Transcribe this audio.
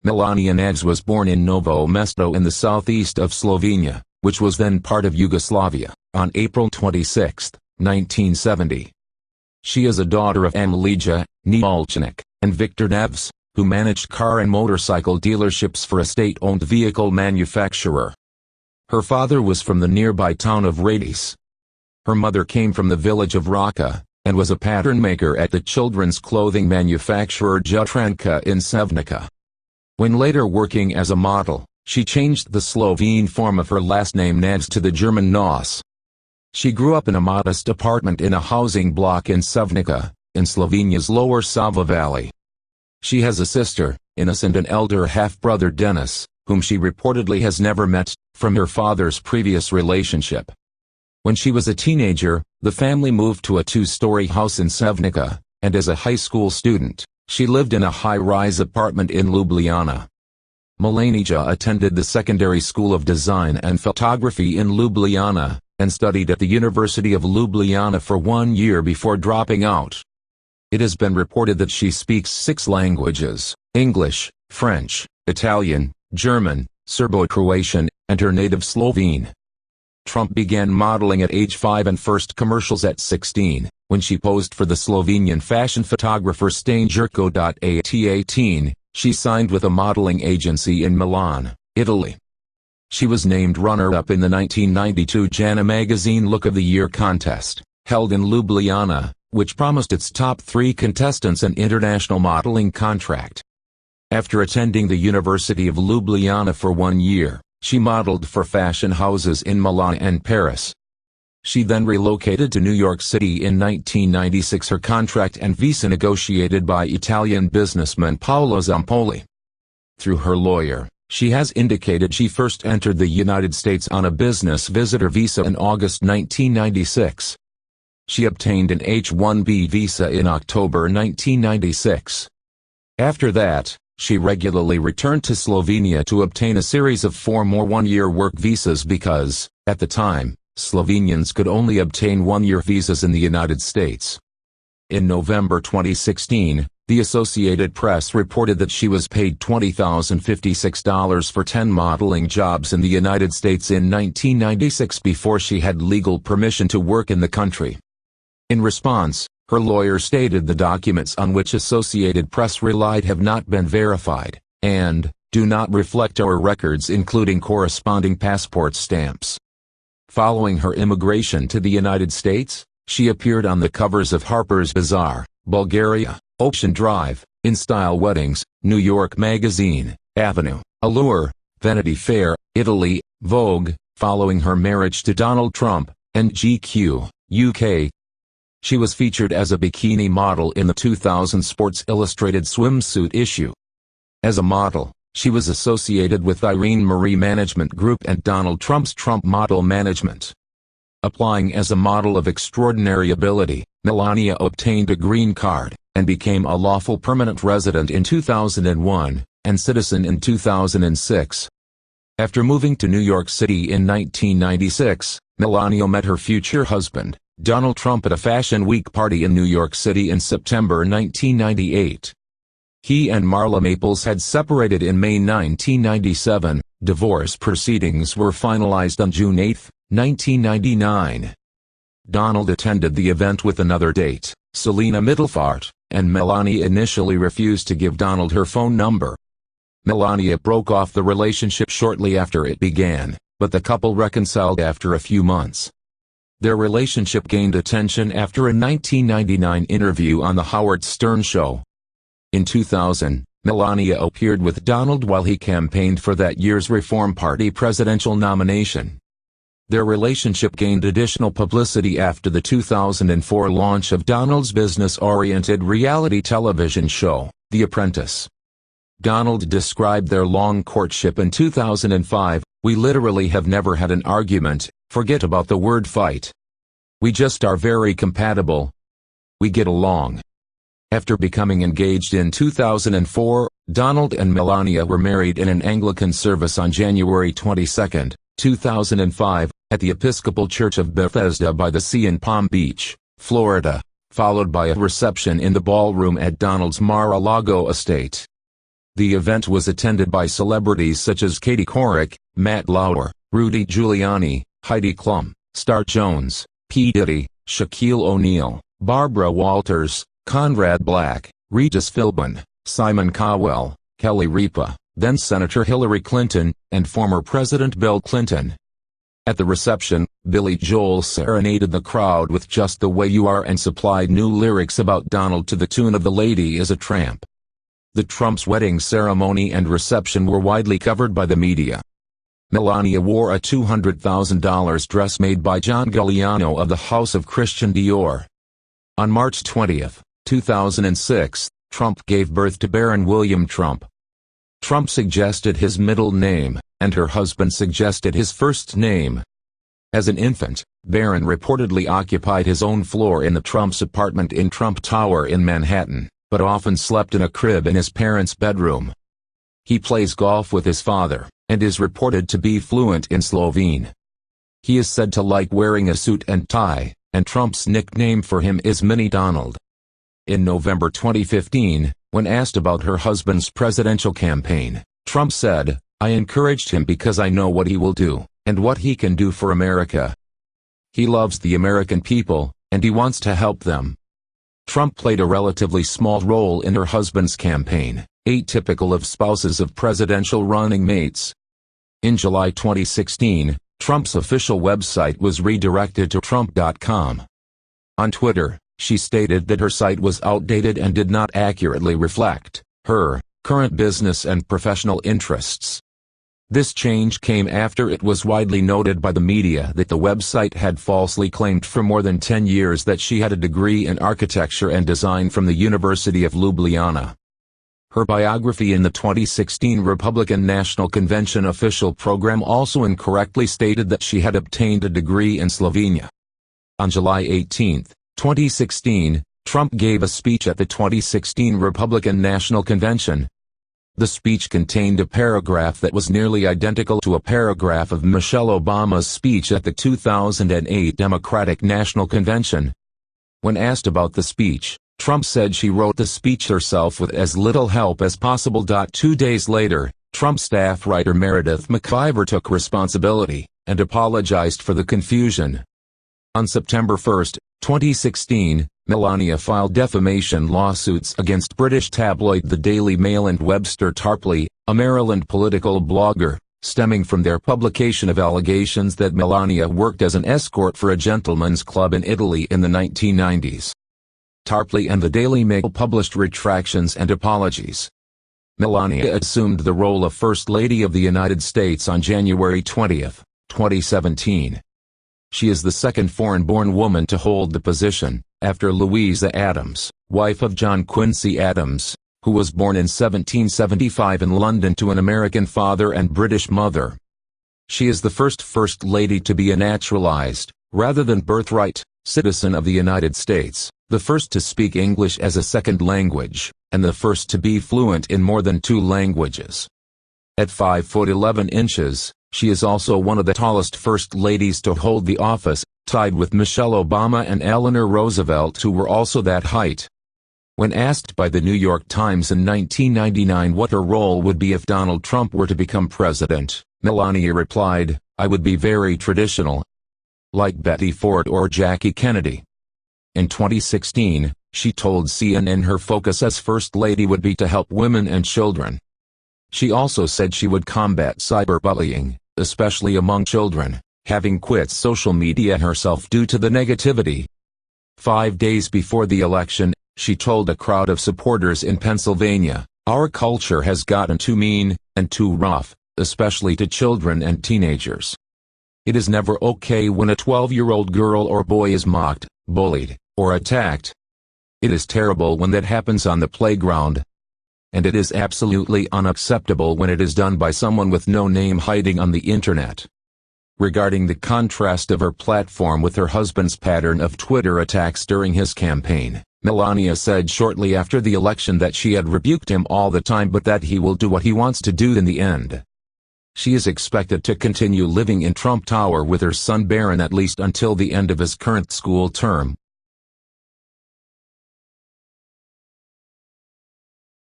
Melania Knavs was born in Novo Mesto in the southeast of Slovenia, which was then part of Yugoslavia, on April 26, 1970. She is a daughter of Amalija, née Ulčnik, and Viktor Knavs, who managed car and motorcycle dealerships for a state-owned vehicle manufacturer. Her father was from the nearby town of Radeče. Her mother came from the village of Raka, and was a pattern maker at the children's clothing manufacturer Jutranjka in Sevnica. When later working as a model, she changed the Slovene form of her last name Knavs to the German Knauss. She grew up in a modest apartment in a housing block in Sevnica, in Slovenia's lower Sava valley. She has a sister, Ines, and an elder half-brother Denis, whom she reportedly has never met, from her father's previous relationship. When she was a teenager, the family moved to a two-story house in Sevnica, and as a high school student, she lived in a high-rise apartment in Ljubljana. Melania attended the Secondary School of Design and Photography in Ljubljana, and studied at the University of Ljubljana for 1 year before dropping out. It has been reported that she speaks 6 languages: English, French, Italian, German, Serbo-Croatian, and her native Slovene. Trump began modeling at age 5 and first commercials at 16, when she posed for the Slovenian fashion photographer Stane Jurko. At 18, she signed with a modeling agency in Milan, Italy. She was named runner-up in the 1992 Jana magazine Look of the Year contest, held in Ljubljana, which promised its top 3 contestants an international modeling contract. After attending the University of Ljubljana for 1 year, she modeled for fashion houses in Milan and Paris. She then relocated to New York City in 1996. Her contract and visa negotiated by Italian businessman Paolo Zampoli. Through her lawyer, she has indicated she first entered the United States on a business visitor visa in August 1996. She obtained an H-1B visa in October 1996. After that, she regularly returned to Slovenia to obtain a series of 4 more 1-year work visas because, at the time, Slovenians could only obtain 1-year visas in the United States. In November 2016, the Associated Press reported that she was paid $20,056 for 10 modeling jobs in the United States in 1996 before she had legal permission to work in the country. In response, her lawyer stated the documents on which Associated Press relied have not been verified, and do not reflect our records, including corresponding passport stamps. Following her immigration to the United States, she appeared on the covers of Harper's Bazaar, Bulgaria, Ocean Drive, In Style Weddings, New York Magazine, Avenue, Allure, Vanity Fair, Italy, Vogue, following her marriage to Donald Trump, and GQ, UK. She was featured as a bikini model in the 2000 Sports Illustrated swimsuit issue. As a model, she was associated with Irene Marie Management Group and Donald Trump's Trump Model Management. Applying as a model of extraordinary ability, Melania obtained a green card, and became a lawful permanent resident in 2001, and citizen in 2006. After moving to New York City in 1996, Melania met her future husband, Donald Trump, at a Fashion Week party in New York City in September 1998. He and Marla Maples had separated in May 1997. Divorce proceedings were finalized on June 8, 1999. Donald attended the event with another date, Selena Middelfart, and Melania initially refused to give Donald her phone number. Melania broke off the relationship shortly after it began, but the couple reconciled after a few months. Their relationship gained attention after a 1999 interview on The Howard Stern Show. In 2000, Melania appeared with Donald while he campaigned for that year's Reform Party presidential nomination. Their relationship gained additional publicity after the 2004 launch of Donald's business-oriented reality television show, The Apprentice. Donald described their long courtship in 2005, "We literally have never had an argument, forget about the word fight. We just are very compatible. We get along." After becoming engaged in 2004, Donald and Melania were married in an Anglican service on January 22, 2005, at the Episcopal Church of Bethesda by the Sea in Palm Beach, Florida, followed by a reception in the ballroom at Donald's Mar-a-Lago estate. The event was attended by celebrities such as Katie Couric, Matt Lauer, Rudy Giuliani, Heidi Klum, Star Jones, P. Diddy, Shaquille O'Neal, Barbara Walters, Conrad Black, Regis Philbin, Simon Cowell, Kelly Ripa, then Senator Hillary Clinton, and former President Bill Clinton. At the reception, Billy Joel serenaded the crowd with Just the Way You Are and supplied new lyrics about Donald to the tune of The Lady is a Tramp. The Trumps' wedding ceremony and reception were widely covered by the media. Melania wore a $200,000 dress made by John Galliano of the House of Christian Dior. On March 20, 2006, Trump gave birth to Baron William Trump. Trump suggested his middle name, and her husband suggested his first name. As an infant, Baron reportedly occupied his own floor in the Trumps' apartment in Trump Tower in Manhattan, but often slept in a crib in his parents' bedroom. He plays golf with his father, and is reported to be fluent in Slovene. He is said to like wearing a suit and tie, and Trump's nickname for him is Mini Donald. In November 2015, when asked about her husband's presidential campaign, Trump said, "I encouraged him because I know what he will do, and what he can do for America. He loves the American people, and he wants to help them." Trump played a relatively small role in her husband's campaign, atypical of spouses of presidential running mates. In July 2016, Trump's official website was redirected to Trump.com. On Twitter, she stated that her site was outdated and did not accurately reflect her current business and professional interests. This change came after it was widely noted by the media that the website had falsely claimed for more than 10 years that she had a degree in architecture and design from the University of Ljubljana. Her biography in the 2016 Republican National Convention official program also incorrectly stated that she had obtained a degree in Slovenia. On July 18, 2016, Trump gave a speech at the 2016 Republican National Convention. The speech contained a paragraph that was nearly identical to a paragraph of Michelle Obama's speech at the 2008 Democratic National Convention. When asked about the speech, Trump said she wrote the speech herself with as little help as possible. 2 days later, Trump staff writer Meredith McIver took responsibility and apologized for the confusion. On September 1, 2016, Melania filed defamation lawsuits against British tabloid The Daily Mail and Webster Tarpley, a Maryland political blogger, stemming from their publication of allegations that Melania worked as an escort for a gentleman's club in Italy in the 1990s. Tarpley and The Daily Mail published retractions and apologies. Melania assumed the role of First Lady of the United States on January 20, 2017. She is the second foreign-born woman to hold the position, after Louisa Adams, wife of John Quincy Adams, who was born in 1775 in London to an American father and British mother. She is the first First Lady to be a naturalized, rather than birthright, citizen of the United States, the first to speak English as a second language, and the first to be fluent in more than 2 languages. At 5 foot 11 inches, she is also one of the tallest First Ladies to hold the office, tied with Michelle Obama and Eleanor Roosevelt, who were also that height. When asked by the New York Times in 1999 what her role would be if Donald Trump were to become president, Melania replied, "I would be very traditional, like Betty Ford or Jackie Kennedy." In 2016, she told CNN her focus as First Lady would be to help women and children. She also said she would combat cyberbullying, especially among children, having quit social media herself due to the negativity. 5 days before the election, she told a crowd of supporters in Pennsylvania, "Our culture has gotten too mean, and too rough, especially to children and teenagers. It is never okay when a 12-year-old girl or boy is mocked, bullied, or attacked. It is terrible when that happens on the playground. And it is absolutely unacceptable when it is done by someone with no name hiding on the internet." Regarding the contrast of her platform with her husband's pattern of Twitter attacks during his campaign, Melania said shortly after the election that she had rebuked him all the time but that he will do what he wants to do in the end. She is expected to continue living in Trump Tower with her son Barron at least until the end of his current school term,